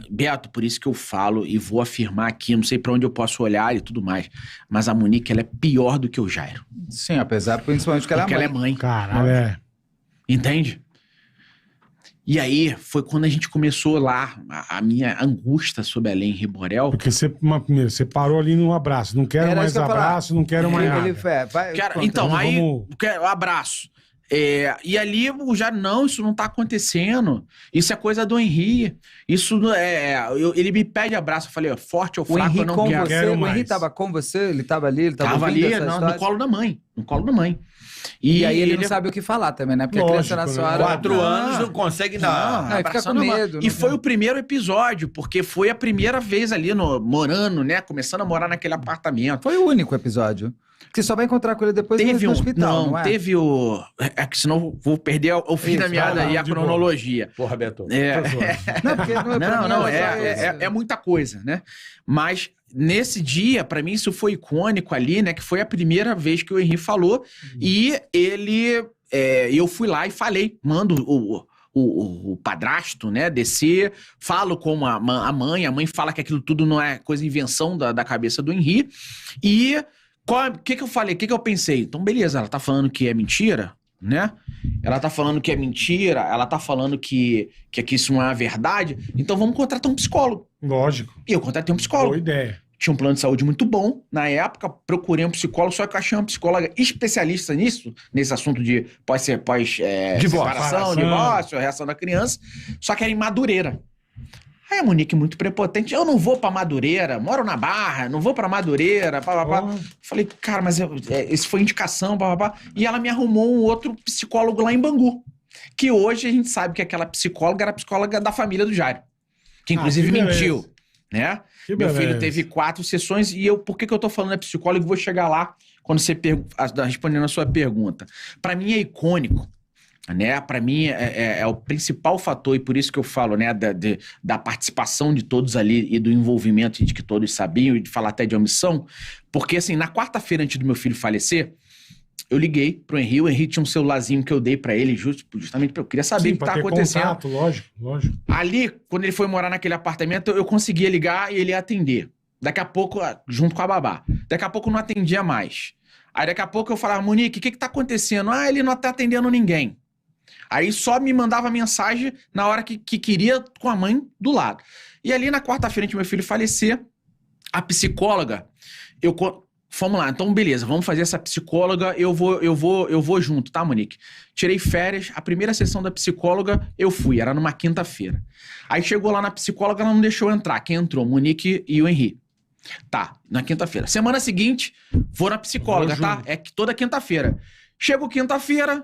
Beto, por isso que eu falo e vou afirmar aqui, não sei pra onde eu posso olhar e tudo mais, mas a Monique, ela é pior do que o Jairo. Sim, apesar, principalmente que ela é Porque mãe. ela é mãe. Caralho. Entende? E aí, foi quando a gente começou lá, a minha angústia sobre a Ellen Riborel. Porque você parou ali no abraço. Não quero Era mais isso que eu ia falar. abraço, não quero mais nada. Então, Vamos- aí, vamos- abraço. E ali já não, isso não tá acontecendo. Isso é coisa do Henri. Isso ele me pede abraço. Eu falei, ó, forte ou O fraco, Henri eu não com quero. quero você, o Henri mais. tava com você? Ele tava ali? Ele Tava ouvindo ali essa no história? colo da mãe. No colo da mãe. E aí ele não sabe o que falar também, né? Porque a Lógico, criança na né? sua hora... 4 anos não consegue dar. Não, ele fica abraçando com a mãe. medo, E não foi tem. o primeiro episódio, porque foi a primeira vez ali morando, né? Começando a morar naquele apartamento. Foi o único episódio. Porque você só vai encontrar com ele depois no hospital, não é? teve o... que senão eu vou perder o fim Isso, da meada vai lá, e a de boa. cronologia. Porra, Beto. Não, porque não é pra Não, mim, só isso. é muita coisa, né? Mas nesse dia, pra mim, isso foi icônico ali, né? Que foi a primeira vez que o Henri falou. E ele... eu fui lá e falei, mando o padrasto, né, descer, falo com a mãe fala que aquilo tudo não é coisa invenção da cabeça do Henri. E o que eu falei? O que eu pensei? Então, beleza, ela tá falando que é mentira, né? Ela tá falando que é mentira, ela tá falando que isso não é a verdade, então vamos contratar um psicólogo. Lógico. E eu contratei um psicólogo. Boa ideia. Tinha um plano de saúde muito bom. Na época, procurei um psicólogo, só que eu achei uma psicóloga especialista nisso, nesse assunto de separação, divórcio, reação da criança, só que era em Madureira. Aí a Monique, muito prepotente, eu não vou pra Madureira, moro na Barra, não vou pra Madureira, papapá. Oh. Falei, cara, mas isso foi indicação, papapá. E ela me arrumou um outro psicólogo lá em Bangu, que hoje a gente sabe que aquela psicóloga era a psicóloga da família do Jairo, que inclusive que beleza. mentiu, né? Que Meu beleza. filho teve 4 sessões e por que eu tô falando é psicólogo e vou chegar lá quando você respondendo a sua pergunta. Pra mim é icônico, né? Pra mim é o principal fator e por isso que eu falo, né? Da participação de todos ali e do envolvimento de que todos sabiam e de falar até de omissão. Porque assim, na quarta-feira antes do meu filho falecer, eu liguei pro Henri, o Henri tinha um celularzinho que eu dei pra ele justamente porque eu queria saber o que pra tá ter acontecendo. contato, lógico. Ali, quando ele foi morar naquele apartamento, eu conseguia ligar e ele ia atender. Daqui a pouco, junto com a babá. Daqui a pouco não atendia mais. Aí daqui a pouco eu falava, Monique, o que tá acontecendo? Ele não tá atendendo ninguém. Aí só me mandava mensagem na hora que queria com a mãe do lado. E ali na quarta-feira, antes do meu filho falecer, a psicóloga, vamos lá, então beleza, vamos fazer essa psicóloga, eu vou junto, tá, Monique? Tirei férias, a primeira sessão da psicóloga eu fui, era numa quinta-feira. Aí chegou lá na psicóloga, ela não deixou eu entrar, quem entrou? Monique e o Henri. Tá, na quinta-feira. Semana seguinte, vou na psicóloga, Vou tá? junto. É que toda quinta-feira. Chego quinta-feira,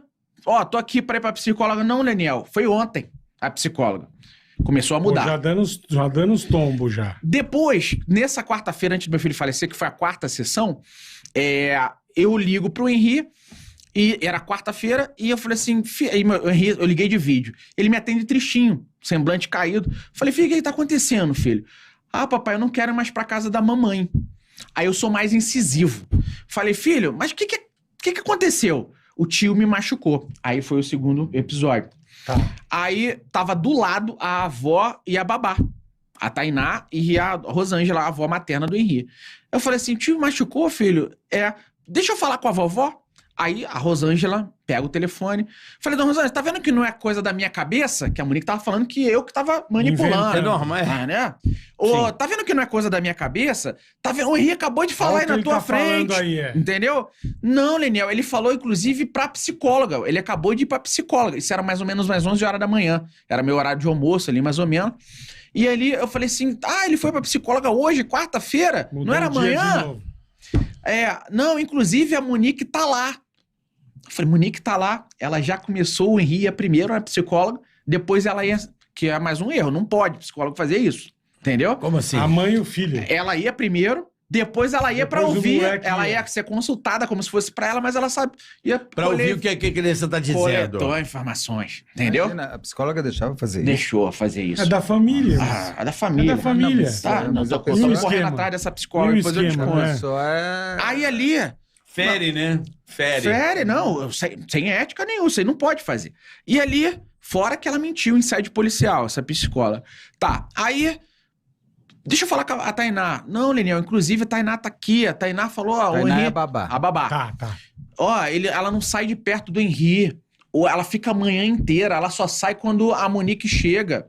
tô aqui pra ir pra psicóloga. Não, Leniel, foi ontem a psicóloga. Começou a mudar. Pô, já dando os tombos já. Depois, nessa quarta-feira, antes do meu filho falecer, que foi a quarta sessão, eu ligo pro Henri, e era quarta-feira, e eu falei assim, Henri, eu liguei de vídeo. Ele me atende tristinho, semblante caído. Falei, filho, o que tá acontecendo, filho? Ah, papai, eu não quero ir mais pra casa da mamãe. Aí eu sou mais incisivo. Falei, filho, mas o que aconteceu? O tio me machucou. Aí foi o segundo episódio. Tá. Aí tava do lado a avó e a babá. A Tainá e a Rosângela, a avó materna do Henri. Eu falei assim, tio machucou, filho? Deixa eu falar com a vovó. Aí a Rosângela pega o telefone. Falei, dona Rosângela, tá vendo que não é coisa da minha cabeça? Que a Monique tava falando que eu que tava manipulando. É normal, né? Sim. Tá vendo que não é coisa da minha cabeça? Tá vendo? O Henri acabou de falar aí na tua frente. Aí, Entendeu? Não, Leniel, ele falou inclusive pra psicóloga. Ele acabou de ir pra psicóloga. Isso era mais ou menos umas 11 horas da manhã. Era meu horário de almoço ali, mais ou menos. E ali eu falei assim, ele foi pra psicóloga hoje, quarta-feira? Mudou Não era o dia de amanhã? novo. Não, inclusive a Monique tá lá. Eu falei, Monique tá lá, ela já começou, o Henri ia primeiro na psicóloga, depois ela ia, que é mais um erro, não pode psicólogo fazer isso, entendeu? Como assim? A mãe e o filho. Ela ia primeiro, depois ela ia pra Depois o ouvir, moleque ela ia. ia ser consultada como se fosse pra ela, mas ela ia Pra ouvir o que a criança tá dizendo. coletou informações, entendeu? Imagina, a psicóloga deixava fazer isso. Deixou fazer isso. É da família. É da família. É da família. Mas Tô a pessoa- correndo esquema? atrás dessa E psicóloga, o depois eu te esquema, conto. né? Isso é... Aí ali... Fere, né? Fere, não, sem ética nenhuma, você não pode fazer. E ali, fora que ela mentiu em sede policial, essa psicóloga. Tá, aí, deixa eu falar com a Tainá. Não, Leniel, inclusive a Tainá tá aqui, a Tainá falou... ó, o Tainá Henri... é a babá. A babá. Tá. Ó, ela não sai de perto do Henri, ou ela fica a manhã inteira, ela só sai quando a Monique chega.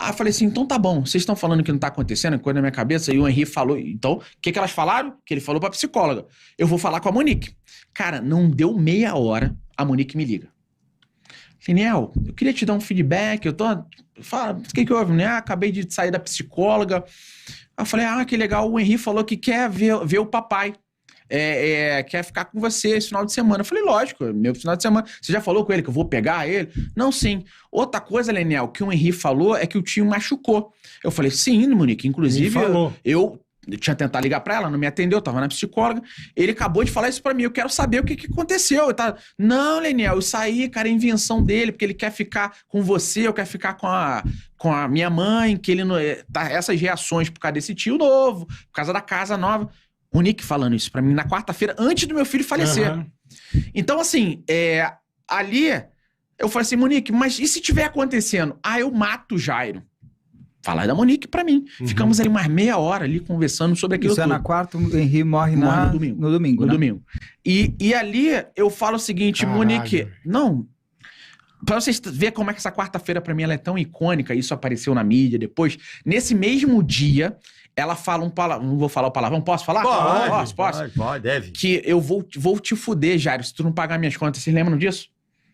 Aí eu falei assim, então tá bom, vocês estão falando que não tá acontecendo, coisa na minha cabeça, e o Henri falou, então, o que elas falaram? Que ele falou pra psicóloga, eu vou falar com a Monique. Cara, não deu meia hora, a Monique me liga. Leniel, eu queria te dar um feedback, Fala, o que houve, né? Acabei de sair da psicóloga. Aí eu falei, que legal, o Henri falou que quer ver o papai. Quer ficar com você esse final de semana. Eu falei, lógico, meu final de semana. Você já falou com ele que eu vou pegar ele? Não, sim. Outra coisa, Leniel, que o Henri falou é que o tio machucou. Eu falei, sim, Monique. Inclusive, eu tinha tentado ligar pra ela, não me atendeu, eu tava na psicóloga. Ele acabou de falar isso pra mim. Eu quero saber o que aconteceu. Não, Leniel, isso aí, cara, é invenção dele, porque ele quer ficar com você, eu quero ficar com a minha mãe, que ele não. Tá, essas reações por causa desse tio novo, por causa da casa nova. O Nick falando isso pra mim na quarta-feira, antes do meu filho falecer. Uhum. Então, assim, ali, eu falei assim, Monique, mas e se tiver acontecendo? Eu mato o Jairo. Fala da Monique pra mim. Uhum. Ficamos ali mais meia hora ali conversando sobre aquilo Isso tudo. é na quarta, o Henri morre no domingo. No domingo, né? domingo. E ali, eu falo o seguinte, Caralho, Monique, velho. não... Pra vocês verem como é que essa quarta-feira pra mim ela é tão icônica, isso apareceu na mídia depois. Nesse mesmo dia... Ela fala um palavrão. Não vou falar o palavrão. Posso falar? Posso. Pode, deve. Que eu vou te fuder, Jairo, se tu não pagar minhas contas. Vocês lembram disso?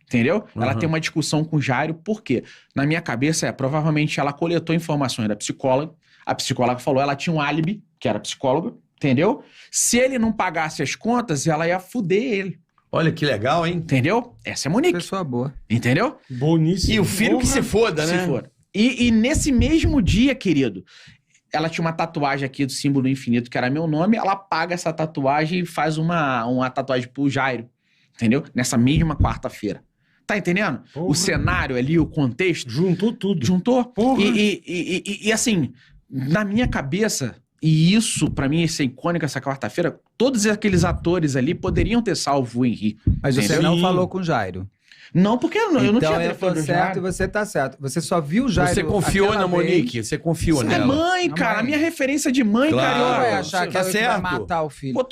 Entendeu? Ela tem uma discussão com o Jairo, por quê? Na minha cabeça provavelmente ela coletou informações da psicóloga. A psicóloga falou, ela tinha um álibi, que era psicóloga, entendeu? Se ele não pagasse as contas, ela ia fuder ele. Olha que legal, hein? Entendeu? Essa é a Monique. Pessoa boa. Entendeu? Boníssimo. E o filho que se foda, né? Se for. E nesse mesmo dia, querido... Ela tinha uma tatuagem aqui do símbolo do infinito, que era meu nome. Ela paga essa tatuagem e faz uma tatuagem pro Jairo. Entendeu? Nessa mesma quarta-feira. Tá entendendo? Porra. O cenário ali, o contexto. Juntou tudo. Juntou. Porra. E assim, na minha cabeça, e isso, pra mim, isso é icônico essa quarta-feira, todos aqueles atores ali poderiam ter salvo o Henri. Mas você Entendeu? não Sim. falou com o Jairo. Não, porque eu não Então tinha eu telefone tô do certo e Jairo. você tá certo. Você só viu o Jairo Você confiou aquela na vez. Monique? Você confiou É nela? mãe, A cara. mãe. A minha referência de mãe, Claro. Ela vai carioca. achar que tá ela vai certo. matar o filho. Pô,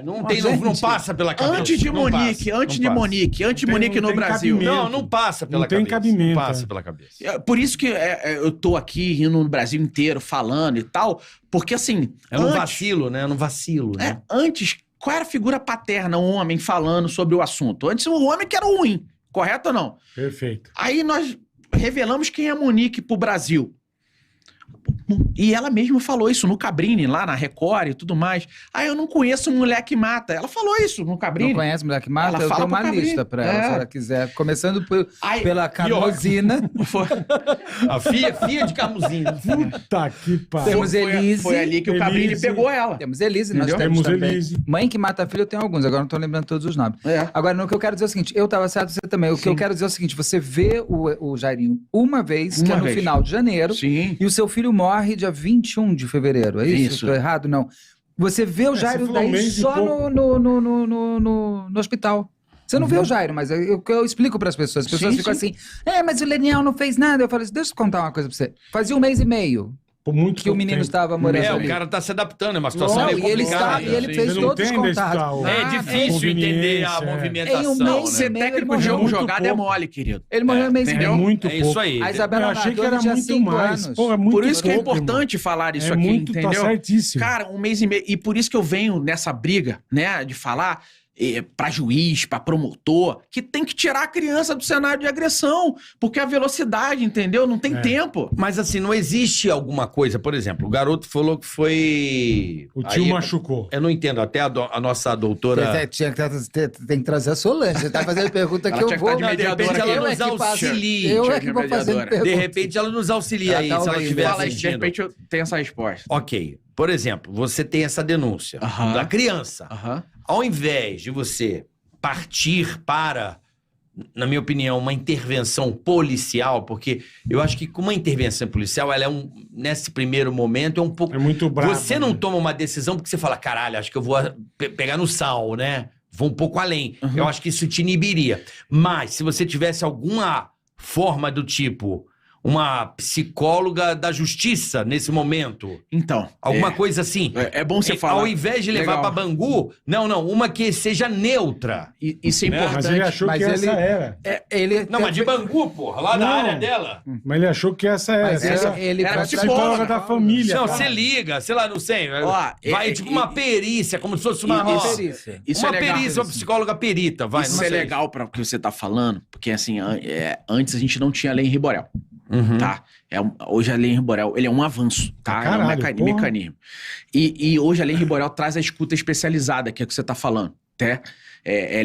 Não Mas, tem, não gente, passa pela cabeça. Antes de Não Monique, passa, antes não de passa. Monique, antes de Não tem- Monique não no tem Brasil. cabimento. Não passa pela Não tem cabeça. cabimento, Não passa é. pela cabeça. Por isso que eu tô aqui rindo no Brasil inteiro, falando e tal, porque assim... É no vacilo, né? No vacilo, né? Antes, qual era a figura paterna, um homem falando sobre o assunto? Antes, o homem que era o ruim, correto ou não? Perfeito. Aí nós revelamos quem é a Monique pro Brasil. E ela mesma falou isso no Cabrini, lá na Record e tudo mais. Eu não conheço mulher que mata. Ela falou isso no Cabrini. Não conhece Mulher que Mata? Ela Eu fala tenho uma pro Cabrini. lista pra ela, se ela quiser. Começando pela Carmozina. A Fia de Carmozina. Puta que pariu. Temos Elise. Foi ali que o Cabrini Elise. pegou ela. Temos Elise, nós Entendeu? temos Temos também. Elise. Mãe que mata filho, eu tenho alguns. Agora não tô lembrando todos os nomes. Agora, no que eu quero dizer é o seguinte, eu tava certo, você também. O que eu quero dizer é o seguinte, você vê o Jairinho uma vez, que é Uma no vez. final de janeiro, Sim. e o seu filho morre dia 21 de fevereiro. É isso? Isso. Tô errado? Não. Você vê o Jairo você falou um daí mês e só pouco. no hospital. Você não vê o Jairo, mas eu explico para as pessoas. As pessoas Sim, ficam sim. assim, mas o Leniel não fez nada. Eu falei assim, deixa eu contar uma coisa pra você. Fazia 1 mês e meio Por muito que o pouco menino tempo. estava morando O ali. cara tá se adaptando, é uma situação Não, meio e ele complicada. está- e ele Sim. fez Você não todos os tem desse contatos. tal- É Ah, difícil entender a conveniência, movimentação, Em um né? mês Ser e meio, técnico ele de jogo muito jogado é pouco. mole, querido. Ele morreu 1 mês e entendeu? meio. Muito É pouco. isso aí. A Eu Isabela achei que Nadoni era tinha muito 5 mais. anos. Pô, é muito Por isso que é pouco, importante falar isso É aqui, muito, entendeu? tá certíssimo. Cara, 1 mês e meio. E por isso que eu venho nessa briga, né, de falar pra juiz, pra promotor, que tem que tirar a criança do cenário de agressão, porque a velocidade, entendeu? Não tem tempo. Mas assim, não existe alguma coisa, por exemplo, o garoto falou que foi... O tio Aí, machucou. Eu não entendo, até a nossa doutora... Tem que trazer a Solange. Você tá fazendo pergunta que Ela eu tinha que vou... estar de De repente mediadora ela aqui. nos auxilia. Eu Tinha é que vou fazer mediadora. pergunta. De repente ela nos auxilia Ela aí, tá se ela ouvindo. estiver Fala aí, de assistindo. repente eu tenho essa resposta. Ok. Por exemplo, você tem essa denúncia Aham. da criança. Aham. Ao invés de você partir para, na minha opinião, uma intervenção policial, porque eu acho que com uma intervenção policial, ela é nesse primeiro momento, é um pouco... É muito bravo. Você não né? toma uma decisão porque você fala, caralho, acho que eu vou pegar no sal, né? vou um pouco além. Eu acho que isso te inibiria. Mas, se você tivesse alguma forma do tipo... uma psicóloga da justiça nesse momento. Então. Alguma coisa assim. É bom você falar. Ao invés de levar pra Bangu, não, uma que seja neutra. Isso é importante. Mas ele achou que essa era. Não, mas de Bangu, porra, lá na área dela. Mas ele achou que essa era. Ele era a psicóloga da família. Não, cara. você liga, sei lá, não sei. Vai tipo uma perícia, como se fosse uma perícia. Isso Uma é legal. perícia, uma psicóloga perita, vai. Isso é legal para o que você tá falando, porque assim, antes a gente não tinha lei em Riborel. Tá? Hoje a lei em Riborel, ele é um avanço, tá? Caralho, é um mecanismo. E hoje a lei em Riborel traz a escuta especializada, que é o que você tá falando, tá?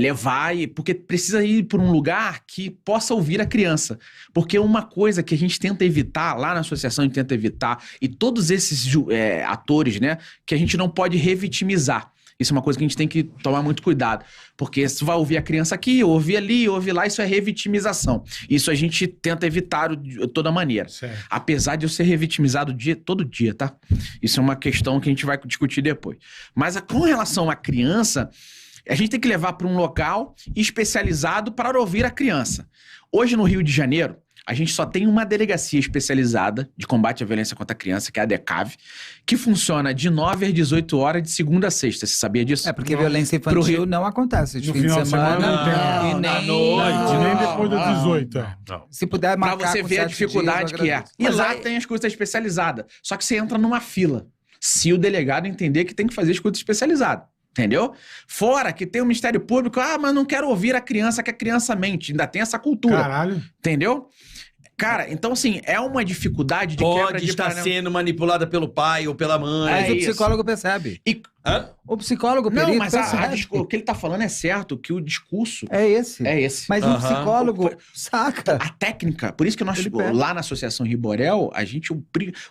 Levar, porque precisa ir por um lugar que possa ouvir a criança. Porque uma coisa que a gente tenta evitar, lá na associação a gente tenta evitar, e todos esses atores, né, que a gente não pode revitimizar. Isso é uma coisa que a gente tem que tomar muito cuidado. Porque se vai ouvir a criança aqui, ouvir ali, ouvir lá, isso é revitimização. Isso a gente tenta evitar de toda maneira. Certo. Apesar de eu ser revitimizado todo dia, tá? Isso é uma questão que a gente vai discutir depois. Mas com relação à criança, a gente tem que levar para um local especializado para ouvir a criança. Hoje no Rio de Janeiro, a gente só tem uma delegacia especializada de combate à violência contra a criança, que é a DECAV, que funciona de 9 às 18 horas, de segunda a sexta. Você sabia disso? Porque violência infantil não acontece de No fim de final de semana. semana E não nem tem. Nem depois do 18. Se puder Pra marcar você com ver a 7 dificuldade dias, eu que é. agradeço. E lá tem a escuta especializada. Só que você entra numa fila. Se o delegado entender que tem que fazer escuta especializada. Entendeu? Fora que tem o Ministério Público, mas não quero ouvir a criança, que a criança mente. Ainda tem essa cultura. Caralho. Entendeu? Cara, então assim, é uma dificuldade de quebra Pode de estar parâmetro. sendo manipulada pelo pai ou pela mãe. Mas o isso. psicólogo percebe. Hã? O psicólogo Não, perito mas percebe. o que ele tá falando é certo, que o discurso É esse. é esse. Mas um psicólogo saca. A técnica, por isso que nós, Ele pega. lá na Associação Riborel, a gente,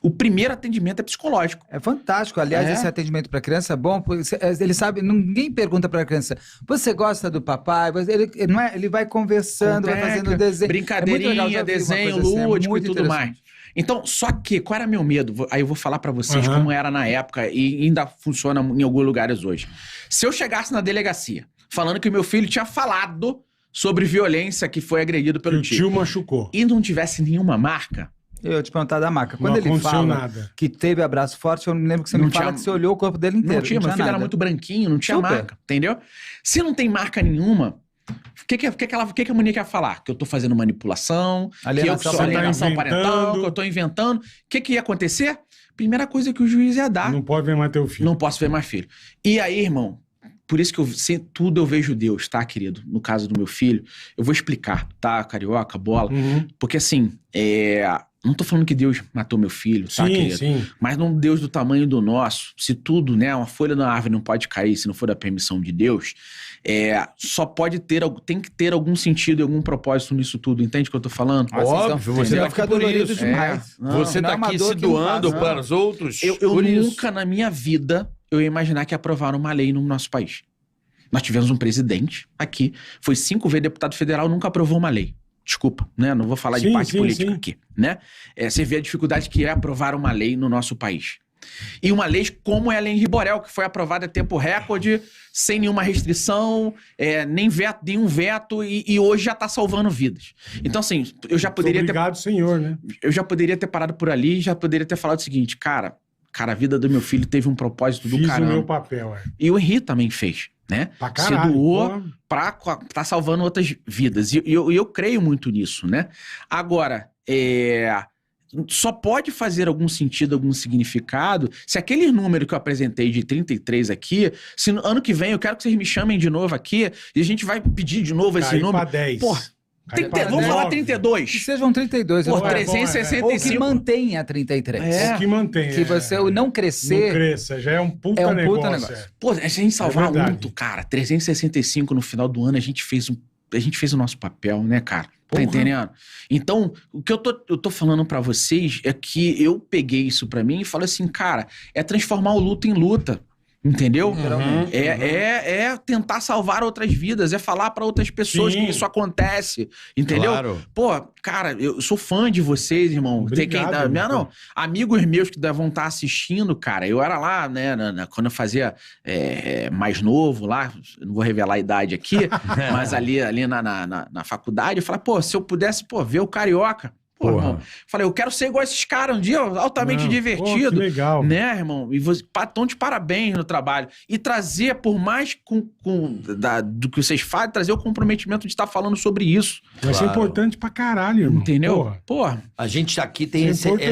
o primeiro atendimento é psicológico. É fantástico. Aliás, esse atendimento para criança é bom. Ele sabe, ninguém pergunta para a criança, você gosta do papai? Ele vai conversando, vai fazendo desenho. Brincadeirinha, desenho lúdico e tudo mais. Então, só que, qual era meu medo? Aí eu vou falar pra vocês como era na época e ainda funciona em alguns lugares hoje. Se eu chegasse na delegacia falando que o meu filho tinha falado sobre violência, que foi agredido pelo O tio machucou. e não tivesse nenhuma marca, Eu ia te perguntar da maca. Quando Não ele aconteceu fala nada. que teve abraço forte, eu me lembro que você Não me fala tinha- que você olhou o corpo dele inteiro. não tinha, meu filho era nada. muito branquinho, não tinha Super. marca, entendeu? Se não tem marca nenhuma, o que a Monique ia falar? Que eu tô fazendo manipulação, que eu Alienação sou parental. alienação Inventando. parental, que eu tô inventando. O que ia acontecer? Primeira coisa que o juiz ia dar. Não pode ver mais teu filho. Não posso ver mais filho. E aí, irmão, por isso que tudo eu vejo Deus, tá, querido? No caso do meu filho, eu vou explicar, tá, Carioca, Bola? Uhum. Porque assim, não tô falando que Deus matou meu filho, tá, Sim, querido? sim. Mas num Deus do tamanho do nosso, se tudo, né, uma folha da árvore não pode cair se não for da permissão de Deus, só pode tem que ter algum sentido e algum propósito nisso tudo, entende o que eu tô falando? Óbvio, você Vai tá ficar aqui por dolorido isso. demais. Você Não tá é uma aqui dor se que não doando passa. para os outros. Eu por isso. nunca na minha vida eu ia imaginar que aprovaram uma lei no nosso país. Nós tivemos um presidente aqui, foi 5 vezes deputado federal, nunca aprovou uma lei. Desculpa, né? Não vou falar de Sim, parte sim, política sim. aqui, né? Você vê a dificuldade que é aprovar uma lei no nosso país. E uma lei como é a Lei Riborel, que foi aprovada em tempo recorde, sem nenhuma restrição, nenhum veto, e hoje já está salvando vidas. Então, assim, eu já poderia Obrigado, senhor, né? eu já poderia ter parado por ali e já poderia ter falado o seguinte, cara, a vida do meu filho teve um propósito do Fiz o caramba. meu papel, E o Henri também fez, né? Pra caralho. Se doou Porra. pra tá salvando outras vidas. E eu creio muito nisso, né? Agora, só pode fazer algum sentido, algum significado, se aquele número que eu apresentei de 33 aqui, se no ano que vem eu quero que vocês me chamem de novo aqui e a gente vai pedir de novo esse Cair número. pra 10. Porra, Cair pra vamos falar 9. 32. Que sejam 32. Pô, eu falo. 365. Ou que mantenha 33. É. O que mantém. Que você não Não crescer. cresça, já é um puta É um negócio. puta negócio. Pô, se a gente salvar verdade. muito, cara, 365 no final do ano, a gente fez o nosso papel, né, cara? Tá Porra. entendendo? Então, o que eu tô falando pra vocês é que eu peguei isso pra mim e falei assim, cara, é transformar o luto em luta. Entendeu? Literalmente. É tentar salvar outras vidas, é falar pra outras pessoas Sim. que isso acontece, entendeu? Claro. Pô, cara, eu sou fã de vocês, irmão. Obrigado, Não, amigos meus que vão estar assistindo, cara, eu era lá, né, quando eu fazia mais novo lá, eu não vou revelar a idade aqui, mas ali na faculdade, eu falei, pô, se eu pudesse, pô, ver o Carioca, pô, Porra. irmão, falei, eu quero ser igual esses caras um dia, altamente Não, divertido. pô, que legal. Né, irmão? E você, então, de parabéns no trabalho. E trazer, por mais do que vocês fazem, trazer o comprometimento de estar falando sobre isso. Vai ser Claro. importante pra caralho, irmão. Entendeu? Porra. Porra. A gente aqui tem Isso é esse